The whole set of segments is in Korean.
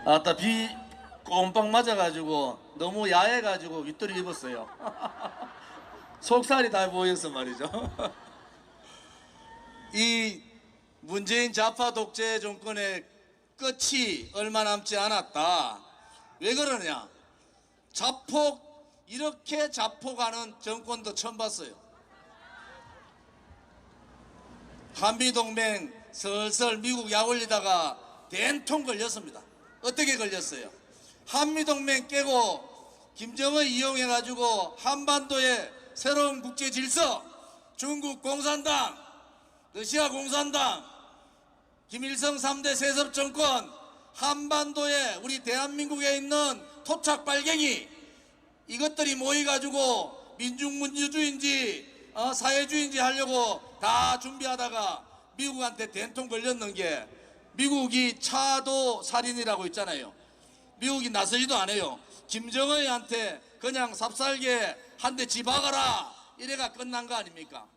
아따 비 꼼빡 맞아가지고 너무 야해가지고 윗도리 입었어요. 속살이 다 보여서 말이죠. 이 문재인 좌파 독재 정권의 끝이 얼마 남지 않았다. 왜 그러냐? 이렇게 자폭하는 정권도 처음 봤어요. 한미동맹 슬슬 미국 약 올리다가 된통 걸렸습니다. 어떻게 걸렸어요? 한미동맹 깨고 김정은 이용해가지고 한반도의 새로운 국제 질서, 중국 공산당, 러시아 공산당, 김일성 3대 세습 정권, 한반도에 우리 대한민국에 있는 토착 빨갱이, 이것들이 모여가지고 민중민주주의인지 사회주의인지 하려고 다 준비하다가 미국한테 된통 걸렸는 게, 미국이 차도 살인이라고 있잖아요. 미국이 나서지도 않아요. 김정은한테 그냥 삽살게 한 대 집어가라 이래가 끝난 거 아닙니까?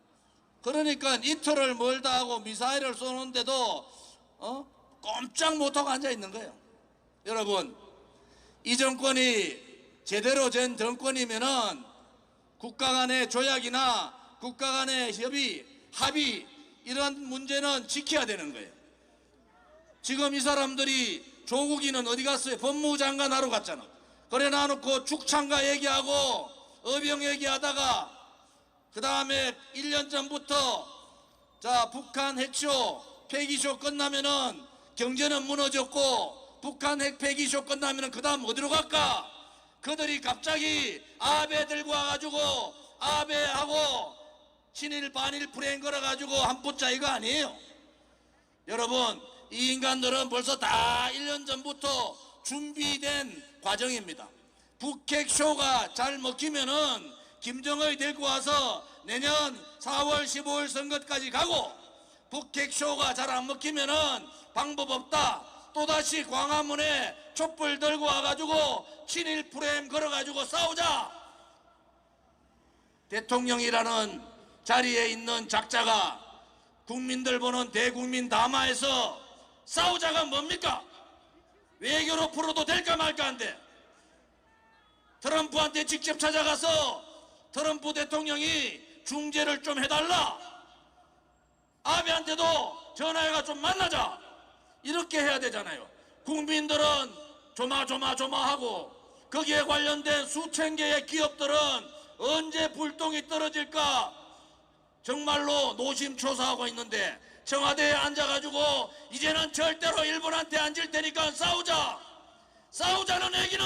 그러니까 이틀을 멀다 하고 미사일을 쏘는데도 꼼짝 못하고 앉아 있는 거예요. 여러분, 이 정권이 제대로 된 정권이면은 국가 간의 조약이나 국가 간의 합의 이런 문제는 지켜야 되는 거예요. 지금 이 사람들이 조국이는 어디 갔어요? 법무부 장관 하러 갔잖아. 그래 놔놓고 죽창가 얘기하고 어병 얘기하다가 그 다음에 1년 전부터 북한 핵쇼 폐기쇼 끝나면은 경제는 무너졌고 북한 핵 폐기쇼 끝나면은 그 다음 어디로 갈까? 그들이 갑자기 아베 들고 와가지고 아베하고 친일 반일 프레임 걸어가지고 한 푸자 이거 아니에요. 여러분, 이 인간들은 벌써 다 1년 전부터 준비된 과정입니다. 북핵쇼가 잘 먹히면은 김정은이 데리고 와서 내년 4월 15일 선거까지 가고, 북핵쇼가 잘 안 먹히면은 방법 없다, 또다시 광화문에 촛불 들고 와가지고 친일 프레임 걸어가지고 싸우자. 대통령이라는 자리에 있는 작자가 국민들 보는 대국민 담화에서 싸우자가 뭡니까? 외교로 풀어도 될까 말까 한데, 트럼프한테 직접 찾아가서 트럼프 대통령이 중재를 좀 해달라, 아베한테도 전화해가 좀 만나자, 이렇게 해야 되잖아요. 국민들은 조마조마하고 거기에 관련된 수천 개의 기업들은 언제 불똥이 떨어질까 정말로 노심초사하고 있는데, 청와대에 앉아가지고 이제는 절대로 일본한테 안 질 테니까 싸우자는 얘기는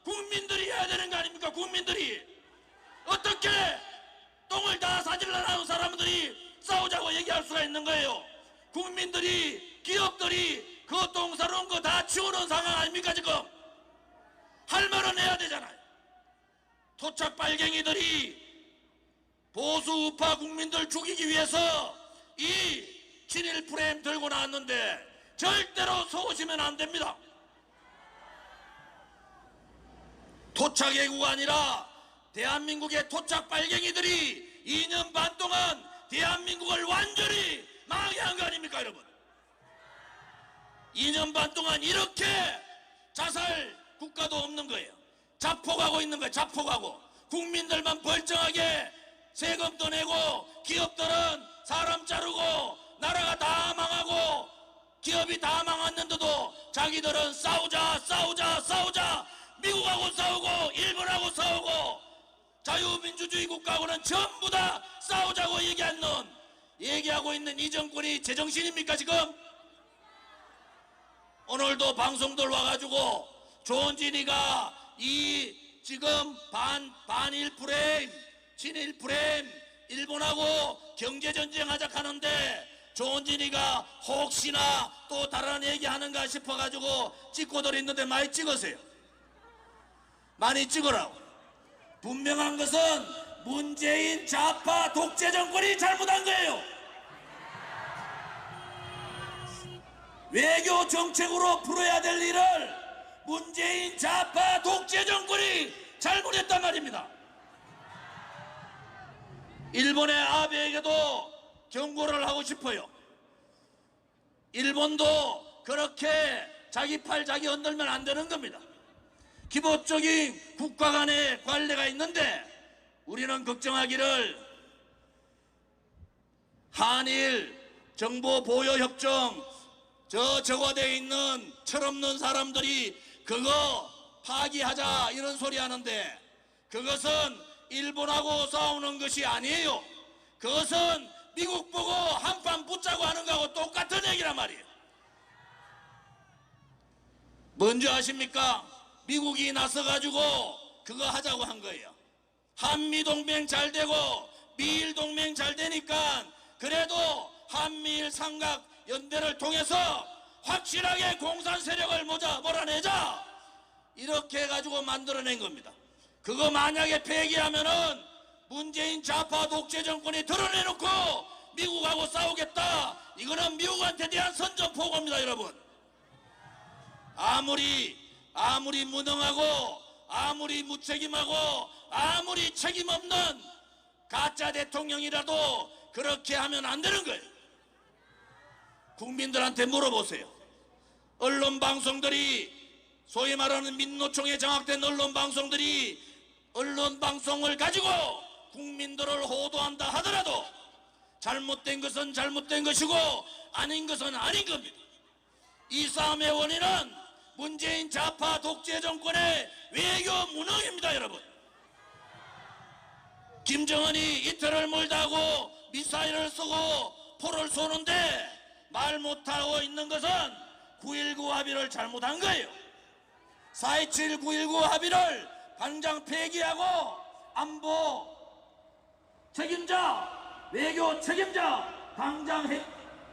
국민들이 해야 되는 거 아닙니까? 국민들이 어떻게 똥을 다 사질러 나온 사람들이 싸우자고 얘기할 수가 있는 거예요? 국민들이, 기업들이 그 똥 사놓은 거 다 치우는 상황 아닙니까? 지금 할 말은 해야 되잖아요. 토착 빨갱이들이 보수 우파 국민들 죽이기 위해서 이 친일 프레임 들고 나왔는데 절대로 속으시면 안 됩니다. 토착 애구가 아니라 대한민국의 토착 빨갱이들이 2년 반 동안 대한민국을 완전히 망해한 거 아닙니까, 여러분? 2년 반 동안 이렇게 자살 국가도 없는 거예요. 자폭하고 있는 거예요. 자폭하고 국민들만 벌쩡하게 세금도 내고, 기업들은 사람 자르고 나라가 다 망하고 기업이 다 망했는데도 자기들은 싸우자 미국하고 싸우고 일본하고 싸우고 자유민주주의 국가하고는 전부 다 싸우자고 얘기하고 있는 이 정권이 제정신입니까? 지금 오늘도 방송들 와가지고 조은진이가 이 지금 반일 프레임, 친일 프레임, 일본하고 경제전쟁 하자 하는데 조은진이가 혹시나 또 다른 얘기 하는가 싶어가지고 찍고들 있는데 많이 찍으세요. 많이 찍으라고. 분명한 것은 문재인 좌파 독재 정권이 잘못한 거예요. 외교 정책으로 풀어야 될 일을 문재인 좌파 독재 정권이 잘못했단 말입니다. 일본의 아베에게도 경고를 하고 싶어요. 일본도 그렇게 자기 팔 자기 흔들면 안 되는 겁니다. 기본적인 국가 간의 관례가 있는데 우리는 걱정하기를 한일 정보보호협정 적어되어 있는 철없는 사람들이 그거 파기하자 이런 소리 하는데 그것은 일본하고 싸우는 것이 아니에요. 그것은 미국 보고 한판 붙자고 하는 거하고 똑같은 얘기란 말이에요. 뭔지 아십니까? 미국이 나서가지고 그거 하자고 한 거예요. 한미동맹 잘 되고 미일동맹 잘 되니까 그래도 한미일 삼각 연대를 통해서 확실하게 공산 세력을 몰아내자 이렇게 해가지고 만들어낸 겁니다. 그거 만약에 폐기하면은 문재인 좌파 독재 정권이 드러내놓고 미국하고 싸우겠다. 이거는 미국한테 대한 선전포고입니다, 여러분. 아무리 무능하고 아무리 무책임하고 아무리 책임없는 가짜 대통령이라도 그렇게 하면 안 되는 거예요. 국민들한테 물어보세요. 언론 방송들이 소위 말하는 민노총에 장악된 언론 방송들이 언론 방송을 가지고 국민들을 호도한다 하더라도 잘못된 것은 잘못된 것이고 아닌 것은 아닌 겁니다. 이 싸움의 원인은 문재인 좌파 독재 정권의 외교 무능입니다, 여러분. 김정은이 이틀을 몰다고 미사일을 쏘고 포를 쏘는데 말 못하고 있는 것은 9.19 합의를 잘못한 거예요. 4.27 9.19 합의를 당장 폐기하고 안보 책임자, 외교 책임자 당장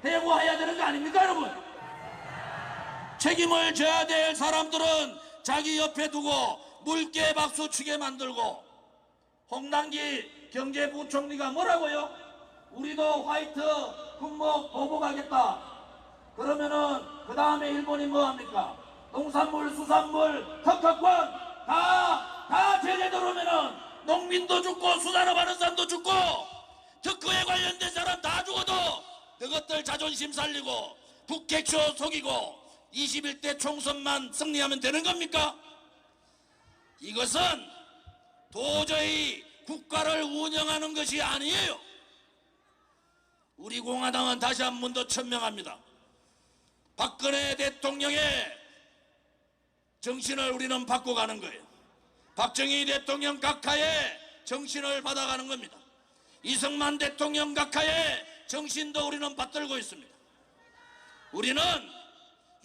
해고해야 되는 거 아닙니까, 여러분? 책임을 져야 될 사람들은 자기 옆에 두고 물개 박수 치게 만들고 홍남기 경제부총리가 뭐라고요? 우리도 화이트 품목 보복하겠다. 그러면은 그 다음에 일본이 뭐합니까? 농산물, 수산물, 특허권 다 제재대로 오면은 농민도 죽고 수산업하는 사람도 죽고 특허에 관련된 사람 다 죽어도 너것들 자존심 살리고 북핵쇼 속이고 21대 총선만 승리하면 되는 겁니까? 이것은 도저히 국가를 운영하는 것이 아니에요. 우리 공화당은 다시 한 번 더 천명합니다. 박근혜 대통령의 정신을 우리는 바꿔가는 거예요. 박정희 대통령 각하의 정신을 받아가는 겁니다. 이승만 대통령 각하의 정신도 우리는 받들고 있습니다. 우리는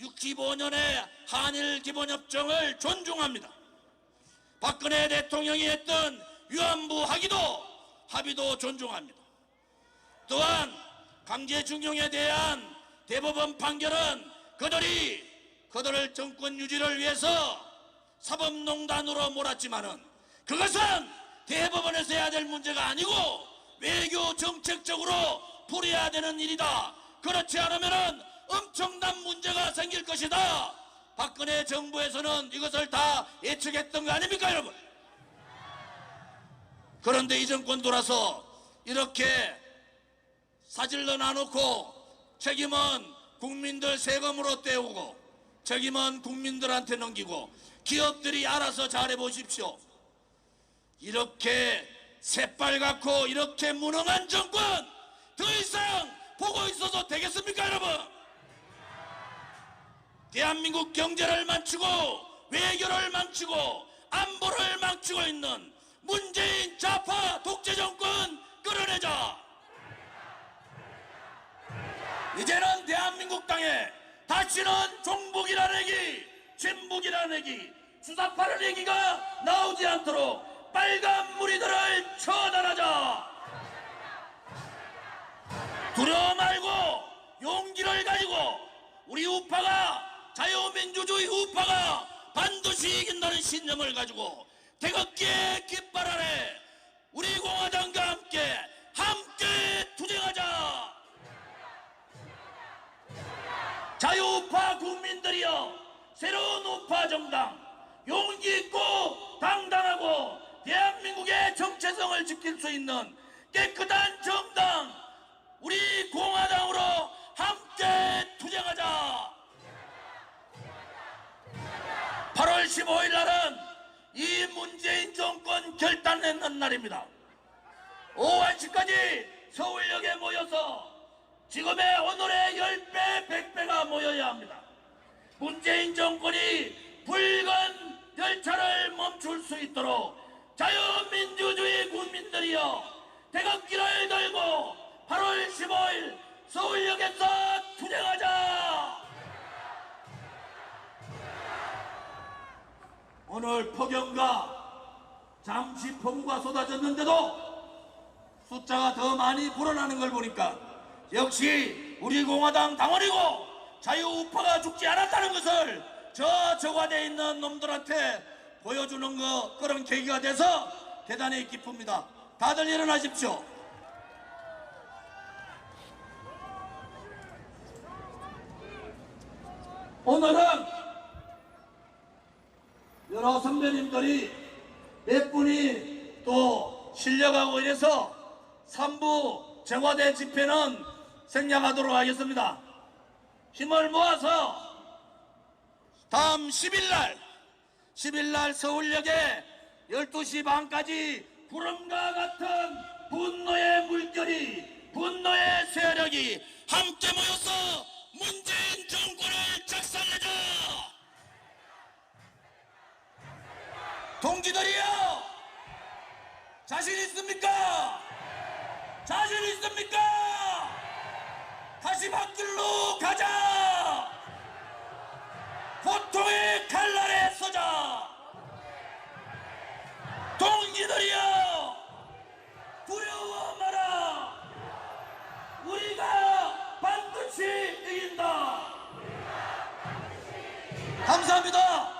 65년의 한일 기본협정을 존중합니다. 박근혜 대통령이 했던 위안부 합의도 존중합니다. 또한 강제징용에 대한 대법원 판결은 그들을 정권 유지를 위해서 사법농단으로 몰았지만은 그것은 대법원에서 해야 될 문제가 아니고 외교 정책적으로 풀어야 되는 일이다. 그렇지 않으면은 엄청난 문제가 생길 것이다. 박근혜 정부에서는 이것을 다 예측했던 거 아닙니까, 여러분? 그런데 이 정권 돌아서 이렇게 사질러 놔놓고 책임은 국민들 세금으로 떼우고 책임은 국민들한테 넘기고 기업들이 알아서 잘해보십시오. 이렇게 새빨갛고 이렇게 무능한 정권 더 이상 보고 있어도 되겠습니까, 여러분? 대한민국 경제를 망치고 외교를 망치고 안보를 망치고 있는 문재인 좌파 독재 정권 끌어내자. 이제는 대한민국 땅에 다시는 종북이라는 얘기, 진북이라는 얘기, 주사파라는 얘기가 나오지 않도록 빨간 무리들을 처단하자. 두려워 말고 용기를 가지고 우리 우파가 자유민주주의 우파가 반드시 이긴다는 신념을 가지고 태극기의 깃발 아래 우리 공화당과 함께 투쟁하자. 자유우파 국민들이여, 새로운 우파 정당 용기 있고 당당하고 대한민국의 정체성을 지킬 수 있는 깨끗한 정당 우리 공화당으로 함께 투쟁하자. 15일 날은 이 문재인 정권 결단했는 날입니다. 오후 1시까지 서울역에 모여서 지금의 오늘의 10배, 100배가 모여야 합니다. 문재인 정권이 붉은 열차를 멈출 수 있도록 자유민주주의 국민들이여 태극기를 들고 8월 15일 서울역에서 투쟁하자! 오늘 폭염과 잠시 폭우가 쏟아졌는데도 숫자가 더 많이 불어나는 걸 보니까 역시 우리 공화당 당원이고 자유우파가 죽지 않았다는 것을 저 저과대에 있는 놈들한테 보여주는 그런 계기가 돼서 대단히 기쁩니다. 다들 일어나십시오. 오늘은 여러 선배님들이 몇 분이 또 실려가고 이래서 3부 정화대 집회는 생략하도록 하겠습니다. 힘을 모아서 다음 10일날 서울역에 12시 반까지 구름과 같은 분노의 물결이, 분노의 세력이 함께 모여서 문재인 정권을 작살내자! 동지들이여! 자신 있습니까? 자신 있습니까? 다시 밖길로 가자! 고통의 칼날에 서자! 동지들이여! 두려워 마라! 우리가 반드시 이긴다! 감사합니다!